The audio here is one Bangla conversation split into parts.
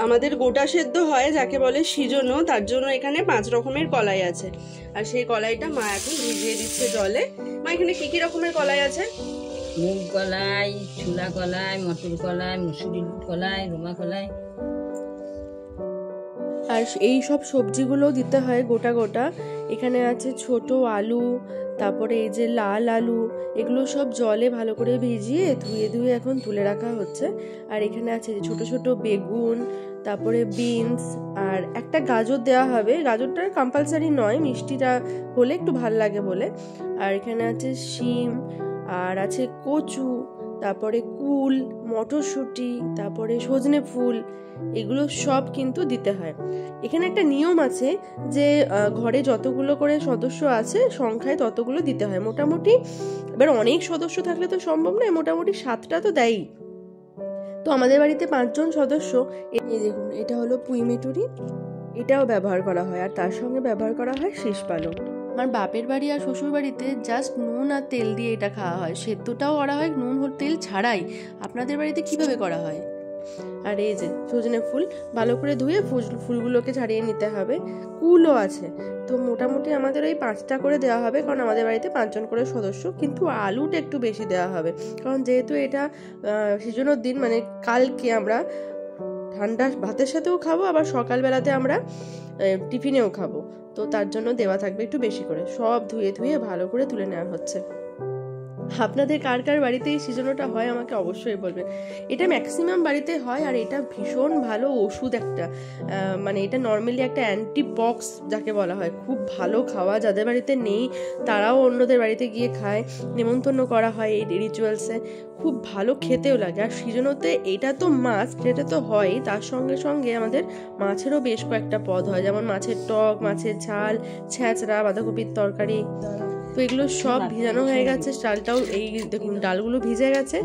আমাদের গোটা সেদ্ধ হয় যাকে বলে সিজনো, তার জন্য এখানে 5 রকমের কলাই আছে। আর সেই কলাইটা মা এখন ভিজিয়ে দিচ্ছে জলে। মা এখানে কি কি রকমের কলাই আছে? মুগ কলাই, ছোলা কলাই, মটর কলাই, মুসুরি কলাই, রোমা কলাই। আর এই সব সবজিগুলো দিতে হয় গোটা গোটা। এখানে আছে ছোট আলু, তারপরে এই যে লাল আলু, এগুলো সব জলে ভালো করে ভিজিয়ে ধুয়ে ধুয়ে এখন তুলে রাখা হচ্ছে। আর এখানে আছে ছোট ছোট বেগুন, তারপরে বিনস, আর একটা গাজর দেওয়া হবে। গাজরটা কম্পালসারি নয়, মিষ্টিটা হলে একটু ভাল লাগে বলে। আর এখানে আছে শিম, আর আছে কচু, তারপরে কুল, মটরশুঁটি, তারপরে সজনে ফুল, এগুলো সব কিন্তু দিতে হয়। এখানে একটা নিয়ম আছে যে ঘরে যতগুলো করে সদস্য আছে সংখ্যায় ততগুলো দিতে হয় মোটামুটি। এবার অনেক সদস্য থাকলে তো সম্ভব নয়, মোটামুটি 7টা তো দেয়ই। তো আমাদের বাড়িতে 5 জন সদস্য। এই দেখুন, এটা হলো পুঁইমেটুরি, এটাও ব্যবহার করা হয়। আর তার সঙ্গে ব্যবহার করা হয় শীষ পালং। আমার বাপের বাড়ি আর শ্বশুর বাড়িতে জাস্ট নুন আর তেল দিয়ে এটা খাওয়া হয়, সেদ্ধটাও করা হয় নুন ও তেল ছাড়াই। আপনাদের বাড়িতে কিভাবে করা হয়? আর এই যে সজনে ফুল ভালো করে ধুয়ে ফুলগুলোকে ছাড়িয়ে নিতে হবে। কুলও আছে। তো মোটামুটি আমাদের ওই 5টা করে দেওয়া হবে, কারণ আমাদের বাড়িতে 5 জন করে সদস্য। কিন্তু আলুটা একটু বেশি দেওয়া হবে, কারণ যেহেতু এটা সিজনের দিন, মানে কালকে আমরা ঠান্ডা ভাতের সাথেও খাবো, আবার সকালবেলাতে আমরা টিফিনেও খাবো। তো তার জন্য দেওয়া থাকবে একটু বেশি করে। সব ধুয়ে ধুয়ে ভালো করে তুলে নেওয়া হচ্ছে। আপনাদের কার কার বাড়িতে এই সিজনটা হয় আমাকে অবশ্যই বলবেন। এটা ম্যাক্সিমাম বাড়িতে হয়। আর এটা ভীষণ ভালো ওষুধ একটা, মানে এটা নর্মালি একটা অ্যান্টিপক্স যাকে বলা হয়, খুব ভালো খাওয়া। যাদের বাড়িতে নেই তারাও অন্যদের বাড়িতে গিয়ে খায়, নেমন্তন্ন করা হয় এই রিচুয়ালসে। খুব ভালো খেতেও লাগে। আর সিজনতে এটা তো মাছ, সেটা তো হয়, তার সঙ্গে সঙ্গে আমাদের মাছেরও বেশ কয়েকটা পদ হয়, যেমন মাছের টক, মাছের ঝাল, ছ্যাঁচড়া, বাঁধাকপির তরকারি। তো এগুলো সব ভিজানো হয়ে গেছে। ডালটাও এই দেখুন, ডালগুলো ভিজে গেছে।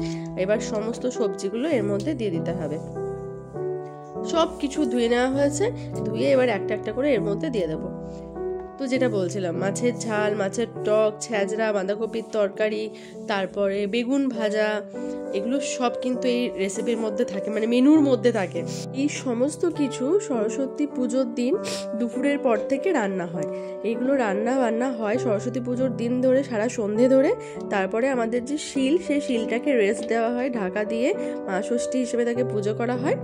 এবার সমস্ত সবজিগুলো এর মধ্যে দিয়ে দিতে হবে। সব কিছু ধুয়ে নেওয়া হয়েছে, ধুয়ে এবার একটা একটা করে এর মধ্যে দিয়ে দেবো। তো যেটা বলছিলাম, মাছের ঝাল, মাছের টক, ছ্যাঁচড়া, বাঁধাকপির তরকারি, তারপরে বেগুন ভাজা, এগুলো সব কিন্তু এই রেসিপির মধ্যে থাকে, মানে মেনুর মধ্যে থাকে। এই সমস্ত কিছু সরস্বতী পুজোর দিন দুপুরের পর থেকে রান্না হয়। এইগুলো রান্না বান্না হয় সরস্বতী পুজোর দিন ধরে, সারা সন্ধে ধরে। তারপরে আমাদের যে শিল, সেই শিলটাকে রেস্ট দেওয়া হয় ঢাকা দিয়ে, মা ষষ্ঠী হিসেবে তাকে পুজো করা হয়।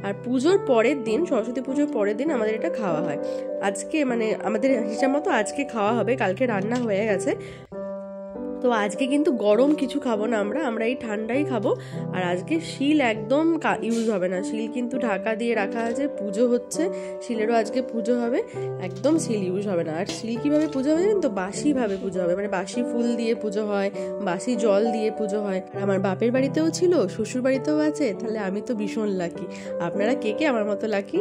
আর পুজোর পরের দিন, সরস্বতী পুজোর পরের দিন আমাদের এটা খাওয়া হয়। আজকে মানে আমাদের হিসাব মতো আজকে খাওয়া হবে, কালকে রান্না হয়ে গেছে। তো আজকে কিন্তু গরম কিছু খাবো না, আমরা এই ঠান্ডাই খাবো। আর আজকে শিল একদম ইউজ হবে না, শিল কিন্তু ঢাকা দিয়ে রাখা আছে, পুজো হচ্ছে, শিলেরও আজকে পুজো হবে, একদম শিল ইউজ হবে না। আর শিল কিভাবে পুজো হবে জানেন তো? বাসিভাবে পুজো হবে, মানে বাসি ফুল দিয়ে পুজো হয়, বাসি জল দিয়ে পুজো হয়। আর আমার বাপের বাড়িতেও ছিল, শ্বশুর বাড়িতেও আছে, তাহলে আমি তো ভীষণ লাকি। আপনারা কে কে আমার মতো লাকি?